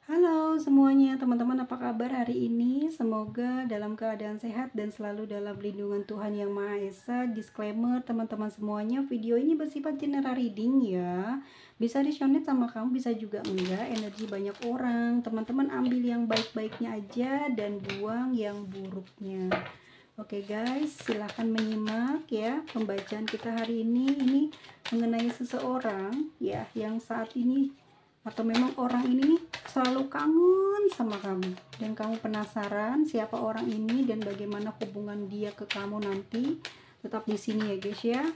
Halo semuanya, teman-teman, apa kabar hari ini? Semoga dalam keadaan sehat dan selalu dalam lindungan Tuhan Yang Maha Esa. Disclaimer teman-teman semuanya, video ini bersifat general reading ya. Bisa resonate sama kamu, bisa juga enggak. Energi banyak orang. Teman-teman ambil yang baik-baiknya aja dan buang yang buruknya. Oke guys, silahkan menyimak ya pembacaan kita hari ini. Ini mengenai seseorang ya yang saat ini atau memang orang ini nih selalu kangen sama kamu dan kamu penasaran siapa orang ini dan bagaimana hubungan dia ke kamu nanti. Tetap di sini ya guys ya.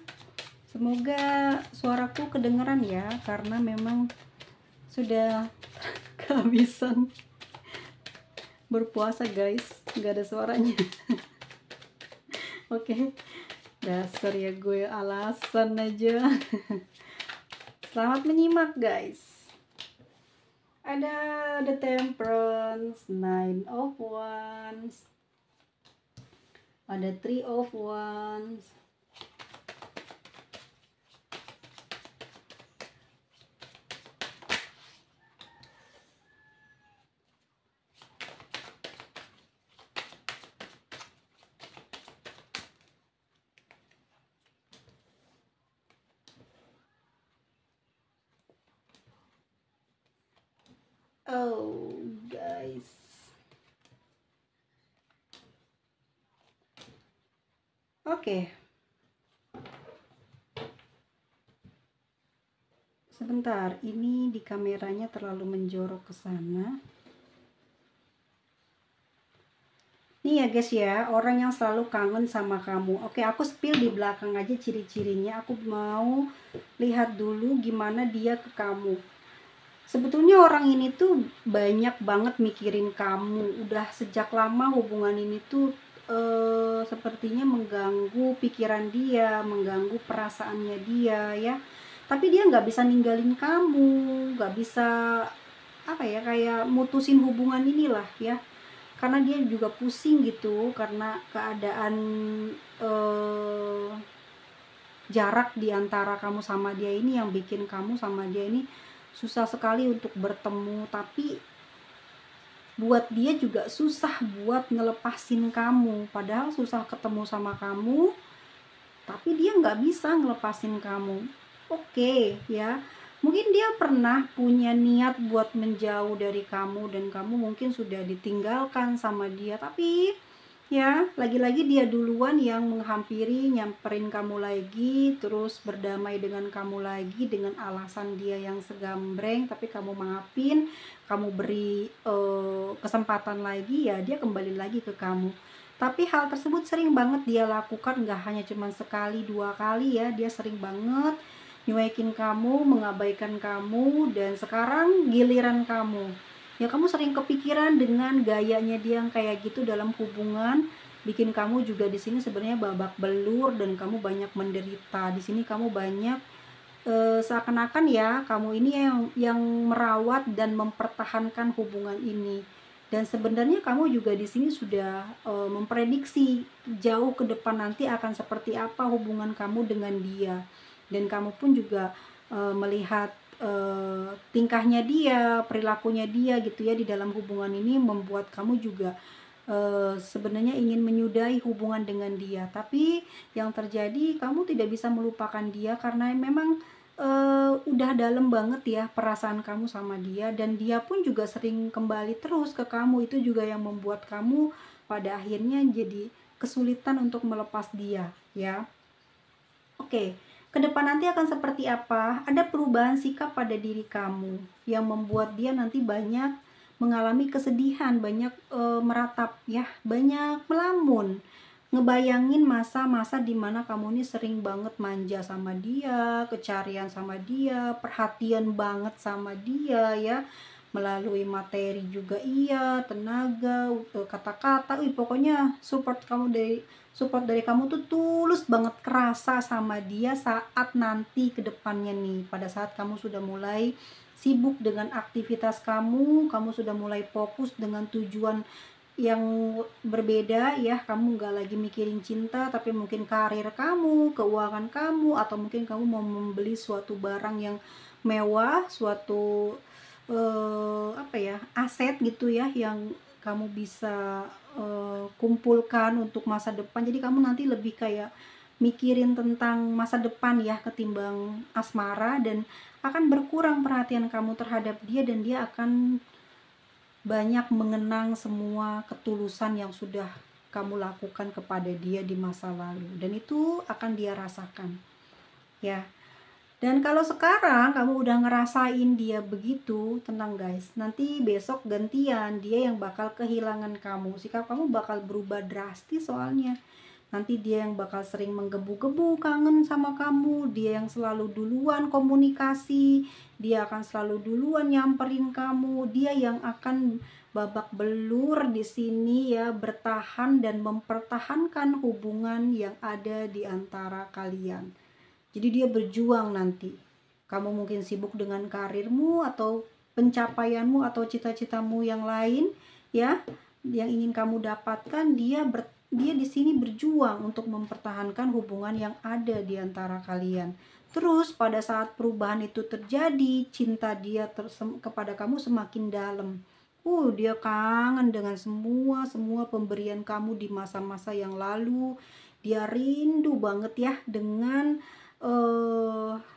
Semoga suaraku kedengeran ya, karena memang sudah kehabisan berpuasa guys, nggak ada suaranya. Oke, dasar ya gue alasan aja. Selamat menyimak guys. Ada The Temperance, Nine of Wands, ada Three of Wands, oh guys. Oke. Sebentar, ini di kameranya terlalu menjorok ke sana. Nih ya guys ya, orang yang selalu kangen sama kamu. Oke, aku spill di belakang aja ciri-cirinya. Aku mau lihat dulu gimana dia ke kamu. Sebetulnya orang ini tuh banyak banget mikirin kamu. Udah sejak lama hubungan ini tuh sepertinya mengganggu pikiran dia, mengganggu perasaannya dia ya. Tapi dia nggak bisa ninggalin kamu, nggak bisa apa ya, kayak mutusin hubungan inilah ya. Karena dia juga pusing gitu karena keadaan eh, jarak di antara kamu sama dia ini yang bikin kamu sama dia ini susah sekali untuk bertemu. Tapi buat dia juga susah buat ngelepasin kamu, padahal susah ketemu sama kamu, tapi dia nggak bisa ngelepasin kamu. Oke ya, mungkin dia pernah punya niat buat menjauh dari kamu dan kamu mungkin sudah ditinggalkan sama dia, tapi ya lagi-lagi dia duluan yang menghampiri, nyamperin kamu lagi, terus berdamai dengan kamu lagi dengan alasan dia yang segambreng, tapi kamu maafin, kamu beri kesempatan lagi, ya dia kembali lagi ke kamu. Tapi hal tersebut sering banget dia lakukan, nggak hanya cuma sekali dua kali ya, dia sering banget nyuekin kamu, mengabaikan kamu, dan sekarang giliran kamu. Ya kamu sering kepikiran dengan gayanya dia yang kayak gitu dalam hubungan, bikin kamu juga di sini sebenarnya babak belur dan kamu banyak menderita. Di sini kamu banyak seakan-akan ya kamu ini yang merawat dan mempertahankan hubungan ini. Dan sebenarnya kamu juga di sini sudah memprediksi jauh ke depan nanti akan seperti apa hubungan kamu dengan dia. Dan kamu pun juga melihat tingkahnya dia, perilakunya dia gitu ya di dalam hubungan ini membuat kamu juga sebenarnya ingin menyudahi hubungan dengan dia. Tapi yang terjadi kamu tidak bisa melupakan dia karena memang udah dalam banget ya perasaan kamu sama dia, dan dia pun juga sering kembali terus ke kamu. Itu juga yang membuat kamu pada akhirnya jadi kesulitan untuk melepas dia ya. Oke, ke depan nanti akan seperti apa? Ada perubahan sikap pada diri kamu yang membuat dia nanti banyak mengalami kesedihan, banyak meratap ya, banyak melamun. Ngebayangin masa-masa dimana kamu ini sering banget manja sama dia, kecarian sama dia, perhatian banget sama dia ya, melalui materi juga iya, tenaga, kata-kata, pokoknya support dari kamu tuh tulus banget, kerasa sama dia saat nanti ke depannya nih, pada saat kamu sudah mulai sibuk dengan aktivitas kamu, kamu sudah mulai fokus dengan tujuan yang berbeda ya, kamu nggak lagi mikirin cinta tapi mungkin karir kamu, keuangan kamu, atau mungkin kamu mau membeli suatu barang yang mewah, suatu apa ya, aset gitu ya, yang kamu bisa kumpulkan untuk masa depan. Jadi kamu nanti lebih kayak mikirin tentang masa depan ya, ketimbang asmara, dan akan berkurang perhatian kamu terhadap dia, dan dia akan banyak mengenang semua ketulusan yang sudah kamu lakukan kepada dia di masa lalu, dan itu akan dia rasakan ya. Dan kalau sekarang kamu udah ngerasain dia begitu, tenang guys, nanti besok gantian, dia yang bakal kehilangan kamu. Sikap kamu bakal berubah drastis soalnya. Nanti dia yang bakal sering menggebu-gebu kangen sama kamu, dia yang selalu duluan komunikasi, dia akan selalu duluan nyamperin kamu, dia yang akan babak belur di sini ya, bertahan dan mempertahankan hubungan yang ada di antara kalian. Jadi dia berjuang nanti. Kamu mungkin sibuk dengan karirmu atau pencapaianmu atau cita-citamu yang lain ya, yang ingin kamu dapatkan. Dia di sini berjuang untuk mempertahankan hubungan yang ada di antara kalian. Terus pada saat perubahan itu terjadi, cinta dia kepada kamu semakin dalam. Dia kangen dengan semua pemberian kamu di masa-masa yang lalu. Dia rindu banget ya dengan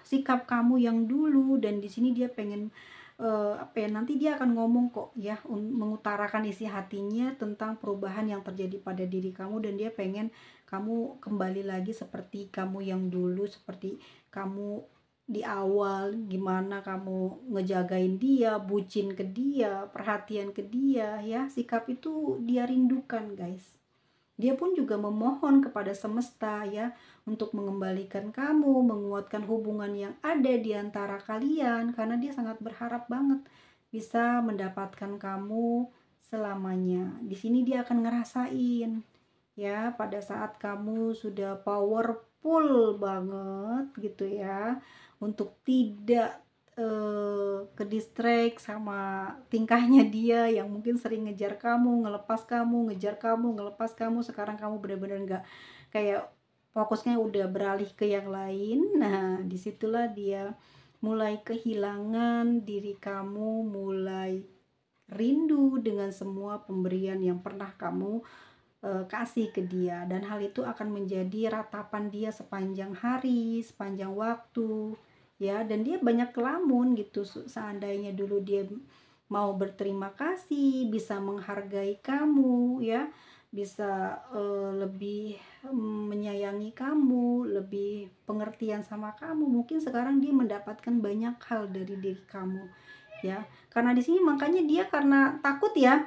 sikap kamu yang dulu, dan di sini dia pengen nanti dia akan ngomong kok ya, mengutarakan isi hatinya tentang perubahan yang terjadi pada diri kamu, dan dia pengen kamu kembali lagi seperti kamu yang dulu, seperti kamu di awal, gimana kamu ngejagain dia, bucin ke dia, perhatian ke dia ya. Sikap itu dia rindukan guys. Dia pun juga memohon kepada semesta ya, untuk mengembalikan kamu, menguatkan hubungan yang ada di antara kalian, karena dia sangat berharap banget bisa mendapatkan kamu selamanya. Di sini dia akan ngerasain ya, pada saat kamu sudah powerful banget gitu ya, untuk tidak ke distract sama tingkahnya dia yang mungkin sering ngejar kamu, ngelepas kamu, ngejar kamu, ngelepas kamu. Sekarang kamu benar-benar nggak, kayak fokusnya udah beralih ke yang lain. Nah disitulah dia mulai kehilangan diri kamu, mulai rindu dengan semua pemberian yang pernah kamu kasih ke dia, dan hal itu akan menjadi ratapan dia sepanjang hari, sepanjang waktu ya. Dan dia banyak kelamun gitu, seandainya dulu dia mau berterima kasih, bisa menghargai kamu ya, bisa lebih menyayangi kamu, lebih pengertian sama kamu, mungkin sekarang dia mendapatkan banyak hal dari diri kamu ya. Karena di sini makanya dia karena takut ya,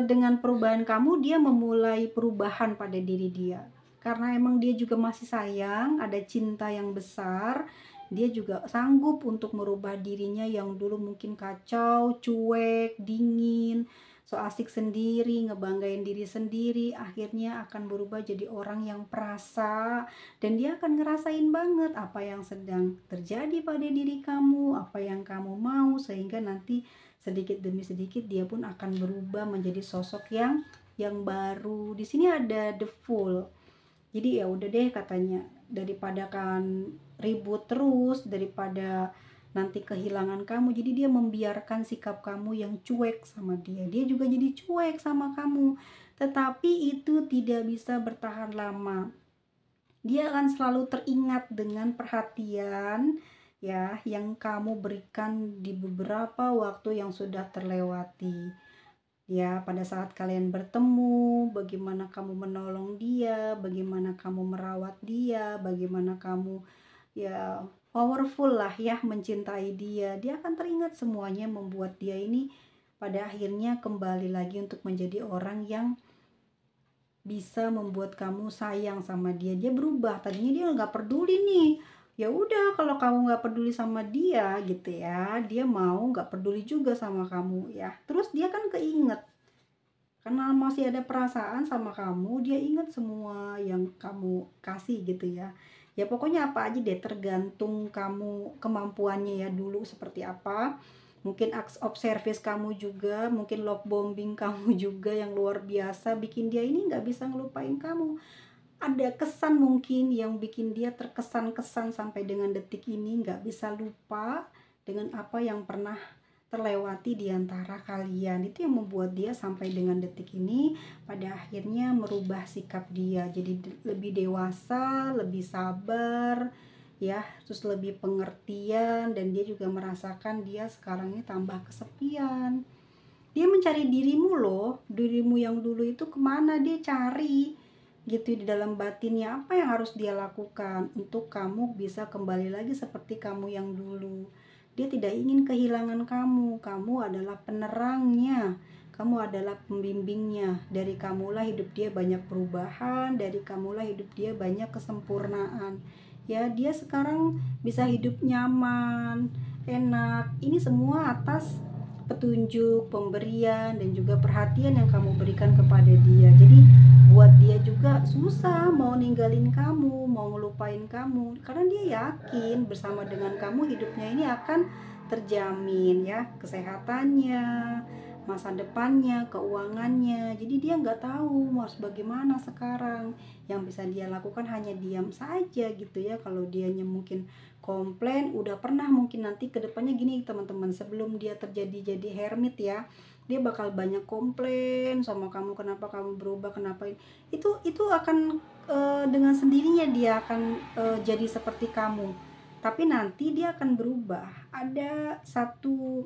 dengan perubahan kamu, dia memulai perubahan pada diri dia. Karena emang dia juga masih sayang, ada cinta yang besar, dia juga sanggup untuk merubah dirinya yang dulu mungkin kacau, cuek, dingin, so asik sendiri, ngebanggain diri sendiri, akhirnya akan berubah jadi orang yang perasa, dan dia akan ngerasain banget apa yang sedang terjadi pada diri kamu, apa yang kamu mau, sehingga nanti sedikit demi sedikit dia pun akan berubah menjadi sosok yang baru. Di sini ada the fool. Jadi ya udah deh katanya, daripada kan ribut terus, daripada nanti kehilangan kamu, jadi dia membiarkan sikap kamu yang cuek sama dia. Dia juga jadi cuek sama kamu. Tetapi itu tidak bisa bertahan lama. Dia akan selalu teringat dengan perhatian ya yang kamu berikan di beberapa waktu yang sudah terlewati. Ya, pada saat kalian bertemu, bagaimana kamu menolong dia, bagaimana kamu merawat dia, bagaimana kamu ya powerful lah ya mencintai dia. Dia akan teringat semuanya, membuat dia ini pada akhirnya kembali lagi untuk menjadi orang yang bisa membuat kamu sayang sama dia. Dia berubah, tadinya dia nggak peduli nih, ya udah kalau kamu nggak peduli sama dia gitu ya, dia mau nggak peduli juga sama kamu ya. Terus dia kan keinget, karena masih ada perasaan sama kamu, dia ingat semua yang kamu kasih gitu ya. Ya pokoknya apa aja deh, tergantung kamu kemampuannya ya dulu seperti apa. Mungkin acts of service kamu juga, mungkin love bombing kamu juga yang luar biasa, bikin dia ini nggak bisa ngelupain kamu. Ada kesan mungkin yang bikin dia terkesan-kesan sampai dengan detik ini, nggak bisa lupa dengan apa yang pernah terlewati di antara kalian. Itu yang membuat dia sampai dengan detik ini pada akhirnya merubah sikap dia jadi lebih dewasa, lebih sabar ya, terus lebih pengertian, dan dia juga merasakan dia sekarang ini tambah kesepian. Dia mencari dirimu loh, dirimu yang dulu itu kemana dia cari gitu di dalam batinnya, apa yang harus dia lakukan untuk kamu bisa kembali lagi seperti kamu yang dulu. Dia tidak ingin kehilangan kamu, kamu adalah penerangnya, kamu adalah pembimbingnya. Dari kamulah hidup dia banyak perubahan, dari kamulah hidup dia banyak kesempurnaan. Ya, dia sekarang bisa hidup nyaman, enak. Ini semua atas petunjuk, pemberian, dan juga perhatian yang kamu berikan kepada dia. Jadi buat dia juga susah mau ninggalin kamu, mau ngelupain kamu, karena dia yakin bersama dengan kamu hidupnya ini akan terjamin ya, kesehatannya, masa depannya, keuangannya. Jadi dia nggak tahu harus bagaimana sekarang. Yang bisa dia lakukan hanya diam saja gitu ya. Kalau dianya mungkin komplain, udah pernah mungkin nanti kedepannya gini teman-teman, sebelum dia terjadi jadi hermit ya, dia bakal banyak komplain sama kamu, kenapa kamu berubah, kenapa itu akan dengan sendirinya dia akan jadi seperti kamu. Tapi nanti dia akan berubah. Ada satu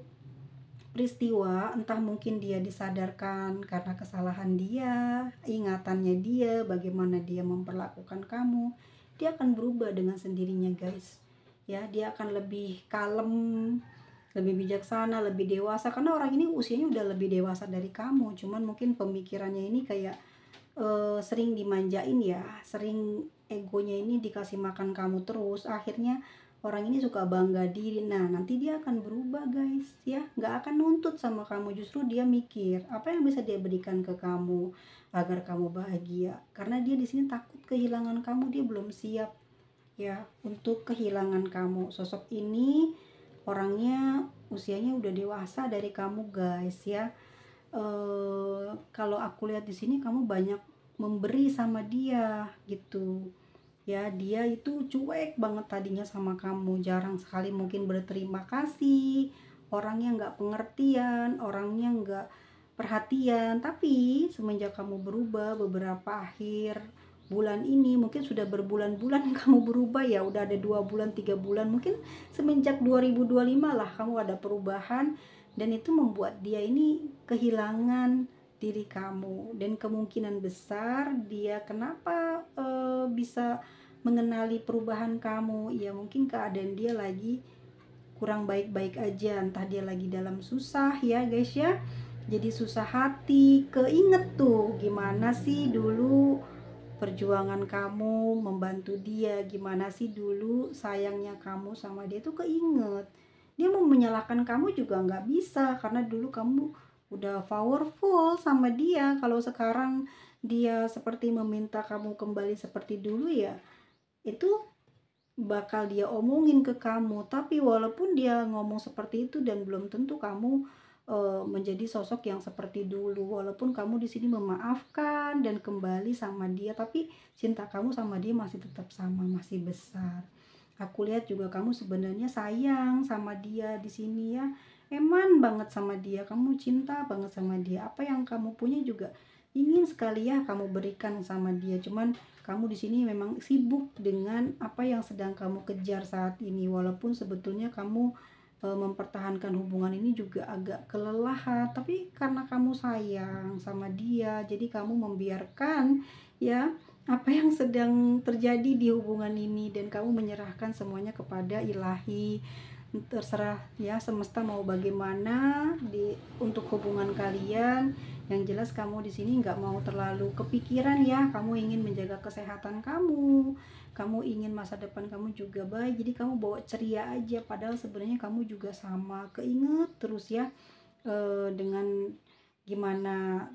peristiwa, entah mungkin dia disadarkan karena kesalahan dia, ingatannya dia, bagaimana dia memperlakukan kamu, dia akan berubah dengan sendirinya guys ya. Dia akan lebih kalem, lebih bijaksana, lebih dewasa, karena orang ini usianya udah lebih dewasa dari kamu, cuman mungkin pemikirannya ini kayak sering dimanjain ya, sering egonya ini dikasih makan kamu terus, akhirnya orang ini suka bangga diri. Nah nanti dia akan berubah guys ya, nggak akan nuntut sama kamu, justru dia mikir apa yang bisa dia berikan ke kamu agar kamu bahagia, karena dia di sini takut kehilangan kamu, dia belum siap ya untuk kehilangan kamu. Sosok ini orangnya usianya udah dewasa dari kamu guys ya. Kalau aku lihat di sini kamu banyak memberi sama dia gitu ya. Dia itu cuek banget tadinya sama kamu, jarang sekali mungkin berterima kasih, orangnya nggak pengertian, orangnya nggak perhatian. Tapi semenjak kamu berubah beberapa akhir bulan ini, mungkin sudah berbulan-bulan kamu berubah ya, udah ada 2 bulan 3 bulan mungkin, semenjak 2025 lah kamu ada perubahan, dan itu membuat dia ini kehilangan diri kamu. Dan kemungkinan besar dia kenapa bisa mengenali perubahan kamu ya, mungkin keadaan dia lagi kurang baik-baik aja, entah dia lagi dalam susah ya guys ya, jadi susah hati, keinget tuh gimana sih dulu perjuangan kamu membantu dia, gimana sih dulu sayangnya kamu sama dia tuh keinget. Dia mau menyalahkan kamu juga nggak bisa, karena dulu kamu udah powerful sama dia. Kalau sekarang dia seperti meminta kamu kembali seperti dulu ya, itu bakal dia omongin ke kamu. Tapi walaupun dia ngomong seperti itu, dan belum tentu kamu menjadi sosok yang seperti dulu. Walaupun kamu di sini memaafkan dan kembali sama dia, tapi cinta kamu sama dia masih tetap sama, masih besar. Aku lihat juga kamu sebenarnya sayang sama dia di sini ya. Eman banget sama dia, kamu cinta banget sama dia. Apa yang kamu punya juga ingin sekali ya kamu berikan sama dia. Cuman kamu di sini memang sibuk dengan apa yang sedang kamu kejar saat ini. Walaupun sebetulnya kamu mempertahankan hubungan ini juga agak kelelahan, tapi karena kamu sayang sama dia, jadi kamu membiarkan ya apa yang sedang terjadi di hubungan ini, dan kamu menyerahkan semuanya kepada ilahi. Terserah ya semesta mau bagaimana untuk hubungan kalian. Yang jelas kamu di sini nggak mau terlalu kepikiran ya, kamu ingin menjaga kesehatan kamu ingin masa depan kamu juga baik, jadi kamu bawa ceria aja, padahal sebenarnya kamu juga sama keinget terus ya dengan gimana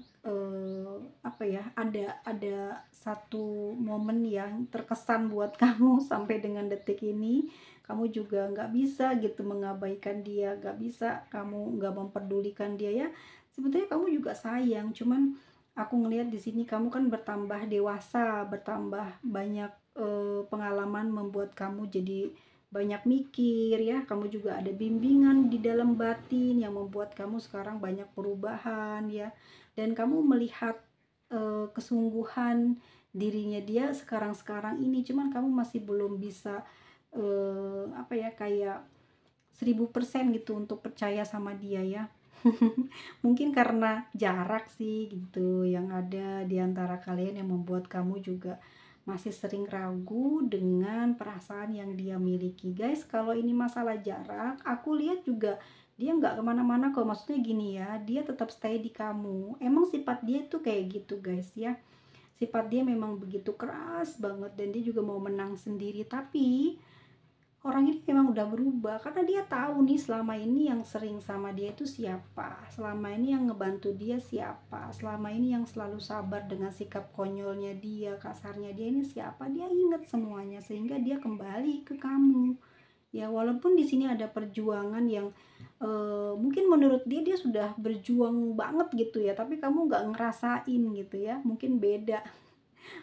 apa ya, ada satu momen yang terkesan buat kamu sampai dengan detik ini. Kamu juga nggak bisa gitu mengabaikan dia, nggak bisa kamu nggak memperdulikan dia ya. Sebetulnya kamu juga sayang, cuman aku ngelihat di sini kamu kan bertambah dewasa, bertambah banyak pengalaman membuat kamu jadi banyak mikir ya, kamu juga ada bimbingan di dalam batin yang membuat kamu sekarang banyak perubahan ya, dan kamu melihat kesungguhan dirinya dia sekarang-sekarang ini, cuman kamu masih belum bisa apa ya, kayak 1000% gitu untuk percaya sama dia ya. Mungkin karena jarak sih gitu yang ada di antara kalian yang membuat kamu juga masih sering ragu dengan perasaan yang dia miliki. Guys, kalau ini masalah jarak, aku lihat juga dia nggak kemana-mana kok. Maksudnya gini ya, dia tetap stay di kamu. Emang sifat dia tuh kayak gitu guys ya. Sifat dia memang begitu keras banget dan dia juga mau menang sendiri. Tapi orang ini memang udah berubah karena dia tahu nih selama ini yang sering sama dia itu siapa, selama ini yang ngebantu dia siapa, selama ini yang selalu sabar dengan sikap konyolnya dia, kasarnya dia ini siapa, dia ingat semuanya sehingga dia kembali ke kamu ya. Walaupun di sini ada perjuangan yang mungkin menurut dia sudah berjuang banget gitu ya, tapi kamu nggak ngerasain gitu ya, mungkin beda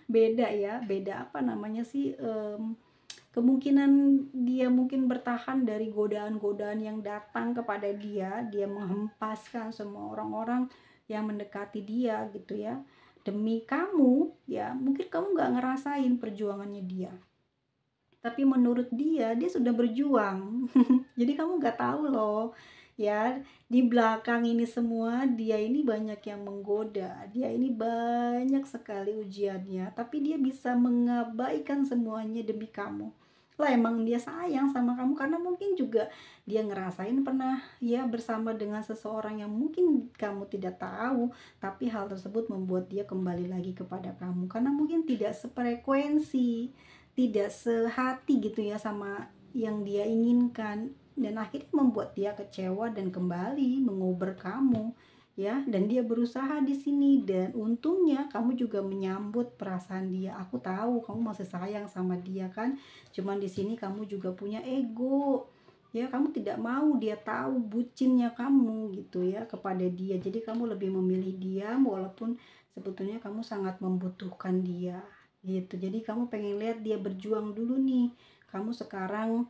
beda ya, beda apa namanya sih, kemungkinan dia mungkin bertahan dari godaan-godaan yang datang kepada dia. Dia menghempaskan semua orang-orang yang mendekati dia gitu ya, demi kamu ya. Mungkin kamu nggak ngerasain perjuangannya dia, tapi menurut dia sudah berjuang. Jadi kamu nggak tahu loh ya, di belakang ini semua dia ini banyak yang menggoda, dia ini banyak sekali ujiannya, tapi dia bisa mengabaikan semuanya demi kamu. Lah emang dia sayang sama kamu karena mungkin juga dia ngerasain pernah ya bersama dengan seseorang yang mungkin kamu tidak tahu, tapi hal tersebut membuat dia kembali lagi kepada kamu karena mungkin tidak sefrekuensi, tidak sehati gitu ya sama yang dia inginkan, dan akhirnya membuat dia kecewa dan kembali mengober kamu ya. Dan dia berusaha di sini dan untungnya kamu juga menyambut perasaan dia. Aku tahu kamu masih sayang sama dia kan, cuman di sini kamu juga punya ego ya, kamu tidak mau dia tahu bucinnya kamu gitu ya kepada dia. Jadi kamu lebih memilih dia walaupun sebetulnya kamu sangat membutuhkan dia gitu. Jadi kamu pengen lihat dia berjuang dulu nih. Kamu sekarang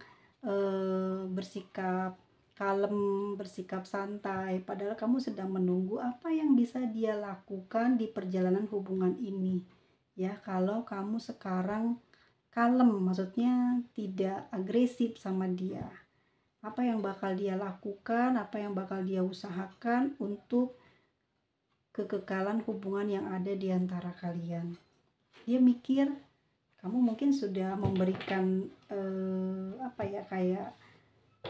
bersikap kalem, bersikap santai, padahal kamu sedang menunggu apa yang bisa dia lakukan di perjalanan hubungan ini ya. Kalau kamu sekarang kalem, maksudnya tidak agresif sama dia, apa yang bakal dia lakukan, apa yang bakal dia usahakan untuk kekekalan hubungan yang ada di antara kalian. Dia mikir kamu mungkin sudah memberikan apa ya, kayak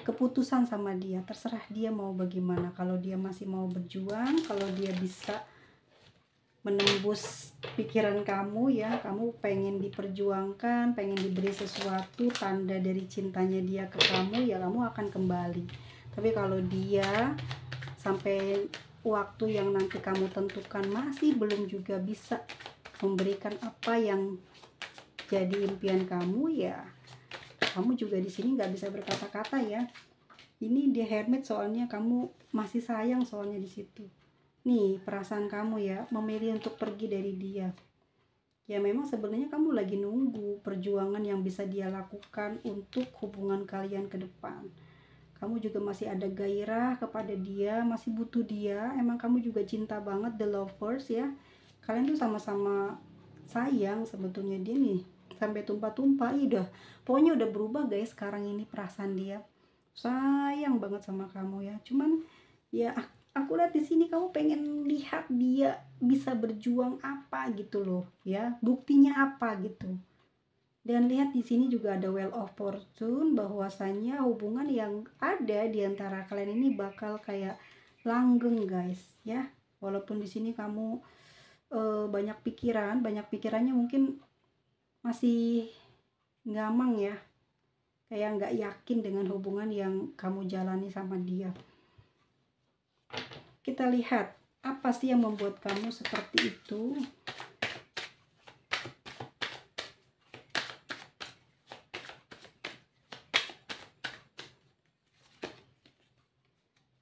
keputusan sama dia, terserah dia mau bagaimana. Kalau dia masih mau berjuang, kalau dia bisa menembus pikiran kamu ya, kamu pengen diperjuangkan, pengen diberi sesuatu tanda dari cintanya dia ke kamu ya, kamu akan kembali. Tapi kalau dia sampai waktu yang nanti kamu tentukan masih belum juga bisa memberikan apa yang jadi impian kamu ya, kamu juga di sini nggak bisa berkata-kata ya. Ini dia hermit soalnya kamu masih sayang soalnya di situ. Nih perasaan kamu ya, memilih untuk pergi dari dia. Ya memang sebenarnya kamu lagi nunggu perjuangan yang bisa dia lakukan untuk hubungan kalian ke depan. Kamu juga masih ada gairah kepada dia, masih butuh dia. Emang kamu juga cinta banget, the lovers ya. Kalian tuh sama-sama sayang sebetulnya. Dia nih sampai tumpah-tumpah, udah pokoknya udah berubah guys sekarang ini perasaan dia. Sayang banget sama kamu ya. Cuman ya aku lihat di sini kamu pengen lihat dia bisa berjuang apa gitu loh ya. Buktinya apa gitu. Dan lihat di sini juga ada Wheel of Fortune, bahwasanya hubungan yang ada di antara kalian ini bakal kayak langgeng guys ya. Walaupun di sini kamu banyak pikirannya mungkin masih ngamang ya, kayak nggak yakin dengan hubungan yang kamu jalani sama dia. Kita lihat apa sih yang membuat kamu seperti itu.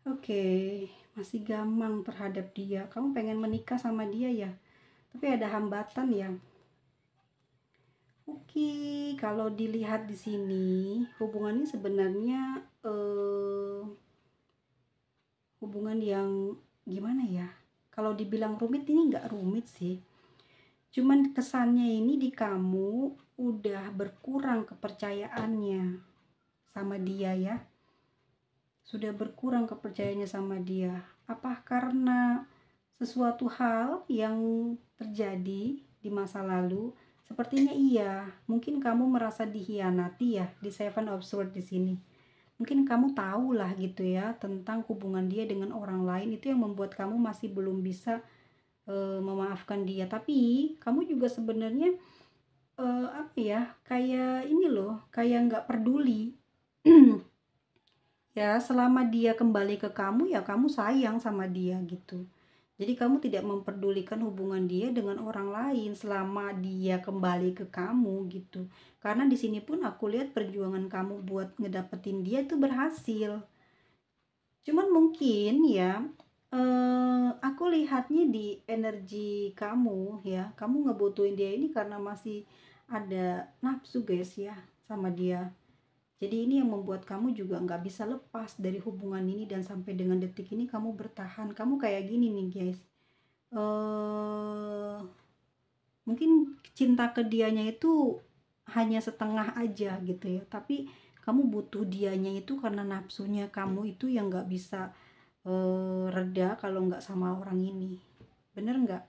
Oke, masih gamang terhadap dia. Kamu pengen menikah sama dia ya, tapi ada hambatan ya. Oke, kalau dilihat di sini hubungan ini sebenarnya hubungan yang gimana ya? Kalau dibilang rumit, ini nggak rumit sih. Cuman kesannya ini di kamu udah berkurang kepercayaannya sama dia ya. Sudah berkurang kepercayaannya sama dia. Apa karena sesuatu hal yang terjadi di masa lalu? Sepertinya iya. Mungkin kamu merasa dihianati ya di Seven of Swords di sini. Mungkin kamu tahu lah gitu ya tentang hubungan dia dengan orang lain, itu yang membuat kamu masih belum bisa memaafkan dia. Tapi kamu juga sebenarnya apa ya, kayak ini loh, kayak nggak peduli. Ya selama dia kembali ke kamu ya kamu sayang sama dia gitu. Jadi kamu tidak memperdulikan hubungan dia dengan orang lain selama dia kembali ke kamu gitu. Karena di sini pun aku lihat perjuangan kamu buat ngedapetin dia itu berhasil. Cuman mungkin ya aku lihatnya di energi kamu ya. Kamu ngebutuhin dia ini karena masih ada nafsu guys ya sama dia. Jadi ini yang membuat kamu juga nggak bisa lepas dari hubungan ini, dan sampai dengan detik ini kamu bertahan. Kamu kayak gini nih guys. Mungkin cinta ke dianya itu hanya setengah aja gitu ya. Tapi kamu butuh dianya itu karena nafsunya kamu itu yang nggak bisa reda kalau nggak sama orang ini. Bener nggak?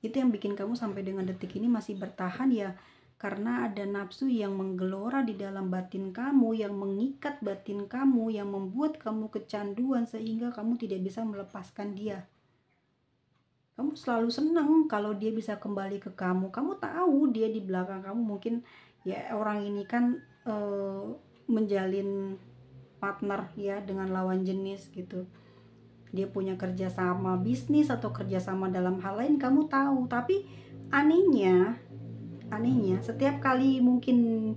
Itu yang bikin kamu sampai dengan detik ini masih bertahan ya, karena ada nafsu yang menggelora di dalam batin kamu, yang mengikat batin kamu, yang membuat kamu kecanduan sehingga kamu tidak bisa melepaskan dia. Kamu selalu senang kalau dia bisa kembali ke kamu. Kamu tahu dia di belakang kamu, mungkin ya orang ini kan menjalin partner ya dengan lawan jenis gitu. Dia punya kerjasama bisnis atau kerjasama dalam hal lain, kamu tahu. Tapi anehnya setiap kali mungkin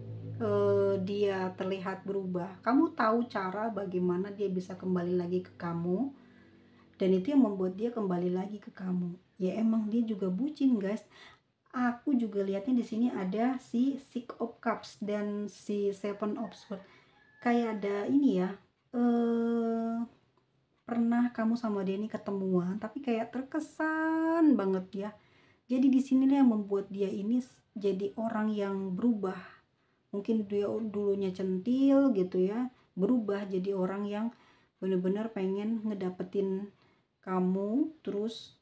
dia terlihat berubah, kamu tahu cara bagaimana dia bisa kembali lagi ke kamu, dan itu yang membuat dia kembali lagi ke kamu. Ya emang dia juga bucin guys. Aku juga lihatnya di sini ada si Six of Cups dan si Seven of Swords. Kayak ada ini ya, pernah kamu sama dia ini ketemuan tapi kayak terkesan banget ya. Jadi di sinilah yang membuat dia ini jadi orang yang berubah. Mungkin dia dulunya centil gitu ya, berubah jadi orang yang bener-bener pengen ngedapetin kamu, terus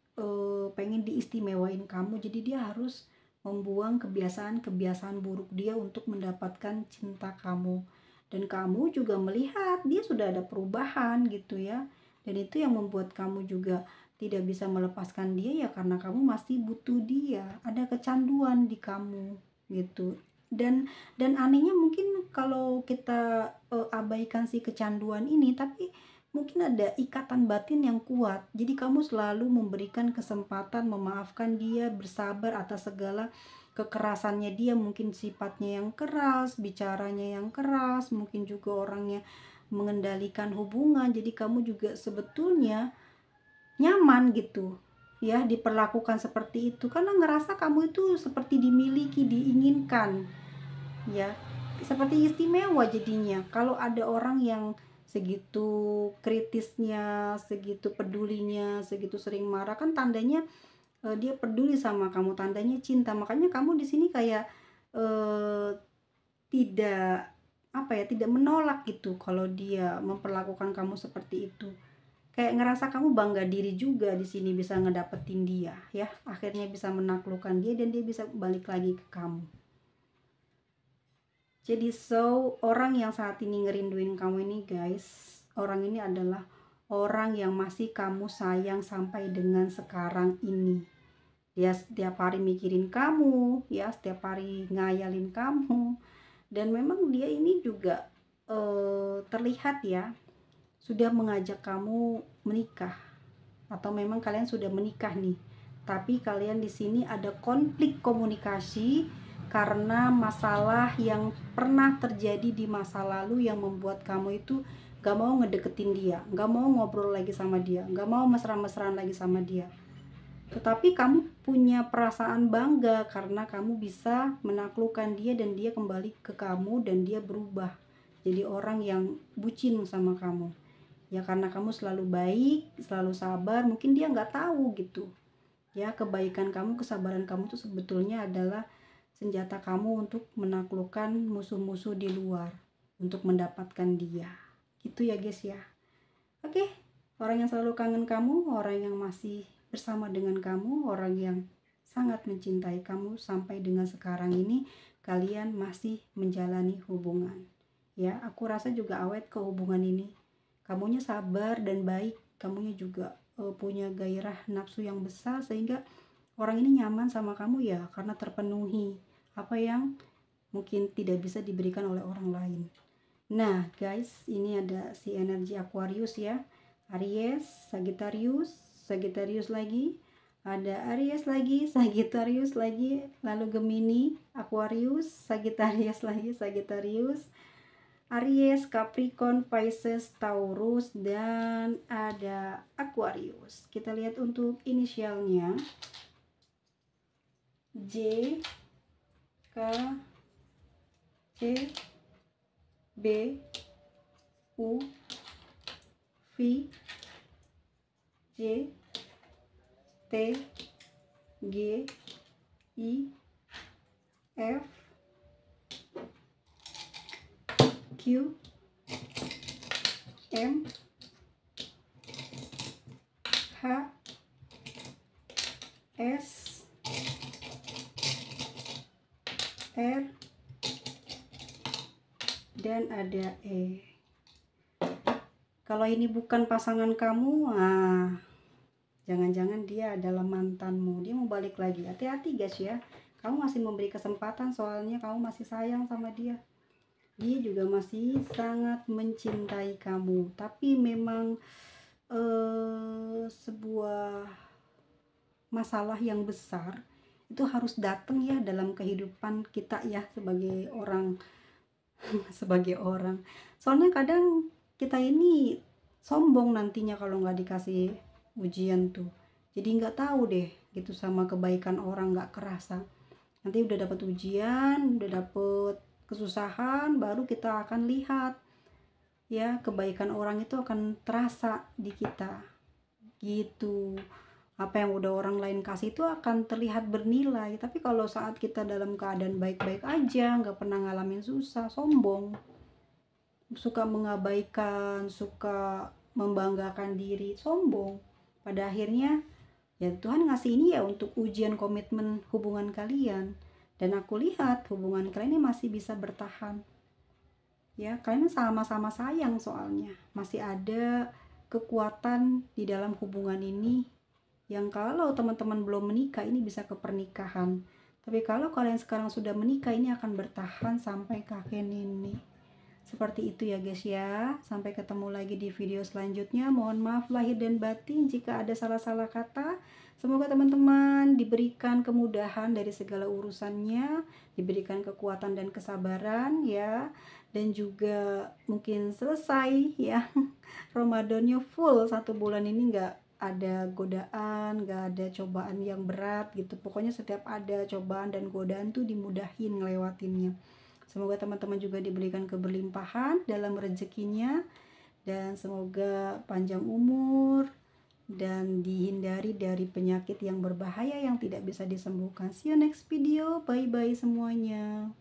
pengen diistimewain kamu. Jadi dia harus membuang kebiasaan-kebiasaan buruk dia untuk mendapatkan cinta kamu. Dan kamu juga melihat dia sudah ada perubahan gitu ya. Dan itu yang membuat kamu juga tidak bisa melepaskan dia ya, karena kamu masih butuh dia. Ada kecanduan di kamu gitu. Dan anehnya mungkin kalau kita abaikan si kecanduan ini, tapi mungkin ada ikatan batin yang kuat. Jadi kamu selalu memberikan kesempatan memaafkan dia, bersabar atas segala kekerasannya dia. Mungkin sifatnya yang keras, bicaranya yang keras, mungkin juga orangnya mengendalikan hubungan. Jadi kamu juga sebetulnya nyaman gitu ya diperlakukan seperti itu, karena ngerasa kamu itu seperti dimiliki, diinginkan ya, seperti istimewa jadinya. Kalau ada orang yang segitu kritisnya, segitu pedulinya, segitu sering marah, kan tandanya dia peduli sama kamu, tandanya cinta. Makanya kamu di sini kayak tidak apa ya, tidak menolak gitu kalau dia memperlakukan kamu seperti itu. Kayak ngerasa kamu bangga diri juga di sini bisa ngedapetin dia ya, akhirnya bisa menaklukkan dia dan dia bisa balik lagi ke kamu. Jadi orang yang saat ini ngerinduin kamu ini guys, orang ini adalah orang yang masih kamu sayang sampai dengan sekarang ini. Dia setiap hari mikirin kamu ya, setiap hari ngayalin kamu. Dan memang dia ini juga terlihat ya sudah mengajak kamu menikah, atau memang kalian sudah menikah nih. Tapi kalian di sini ada konflik komunikasi karena masalah yang pernah terjadi di masa lalu yang membuat kamu itu gak mau ngedeketin dia, gak mau ngobrol lagi sama dia, gak mau mesra-mesraan lagi sama dia. Tetapi kamu punya perasaan bangga karena kamu bisa menaklukkan dia dan dia kembali ke kamu dan dia berubah jadi orang yang bucin sama kamu. Ya karena kamu selalu baik, selalu sabar, mungkin dia nggak tahu gitu. Ya kebaikan kamu, kesabaran kamu tuh sebetulnya adalah senjata kamu untuk menaklukkan musuh-musuh di luar, untuk mendapatkan dia. Gitu ya guys ya. Oke, orang yang selalu kangen kamu, orang yang masih bersama dengan kamu, orang yang sangat mencintai kamu sampai dengan sekarang ini, kalian masih menjalani hubungan. Ya, aku rasa juga awet ke hubungan ini. Kamunya sabar dan baik, kamunya juga punya gairah nafsu yang besar sehingga orang ini nyaman sama kamu ya karena terpenuhi apa yang mungkin tidak bisa diberikan oleh orang lain. Nah guys, ini ada si energi Aquarius ya, Aries, Sagittarius, Sagittarius lagi, ada Aries lagi, Sagittarius lagi, lalu Gemini, Aquarius, Sagittarius lagi, Sagittarius, Aries, Capricorn, Pisces, Taurus, dan ada Aquarius. Kita lihat untuk inisialnya, J, K, C, B, U, V, J, T, G, I, F, Q, M, H, S, R, dan ada E. Kalau ini bukan pasangan kamu, jangan-jangan dia adalah mantanmu. Dia mau balik lagi. Hati-hati guys ya. Kamu masih memberi kesempatan soalnya kamu masih sayang sama dia. Dia juga masih sangat mencintai kamu. Tapi memang sebuah masalah yang besar itu harus datang ya dalam kehidupan kita ya sebagai orang. Sebagai orang, soalnya kadang kita ini sombong nantinya kalau nggak dikasih ujian tuh, jadi nggak tahu deh gitu sama kebaikan orang, nggak kerasa. Nanti udah dapat ujian, udah dapet kesusahan, baru kita akan lihat ya kebaikan orang itu akan terasa di kita gitu. Apa yang udah orang lain kasih itu akan terlihat bernilai, tapi kalau saat kita dalam keadaan baik-baik aja, nggak pernah ngalamin susah, sombong, suka mengabaikan, suka membanggakan diri, sombong, pada akhirnya ya Tuhan ngasih ini ya untuk ujian komitmen hubungan kalian. Dan aku lihat hubungan kalian ini masih bisa bertahan ya, kalian sama-sama sayang, soalnya masih ada kekuatan di dalam hubungan ini yang kalau teman-teman belum menikah ini bisa ke pernikahan. Tapi kalau kalian sekarang sudah menikah ini akan bertahan sampai kakek nenek. Seperti itu ya guys ya. Sampai ketemu lagi di video selanjutnya. Mohon maaf lahir dan batin jika ada salah-salah kata. Semoga teman-teman diberikan kemudahan dari segala urusannya, diberikan kekuatan dan kesabaran ya. Dan juga mungkin selesai ya Ramadannya full 1 bulan ini, nggak ada godaan, gak ada cobaan yang berat gitu. Pokoknya setiap ada cobaan dan godaan tuh dimudahin ngelewatinnya. Semoga teman-teman juga diberikan keberlimpahan dalam rezekinya, dan semoga panjang umur dan dihindari dari penyakit yang berbahaya yang tidak bisa disembuhkan. See you next video. Bye bye semuanya.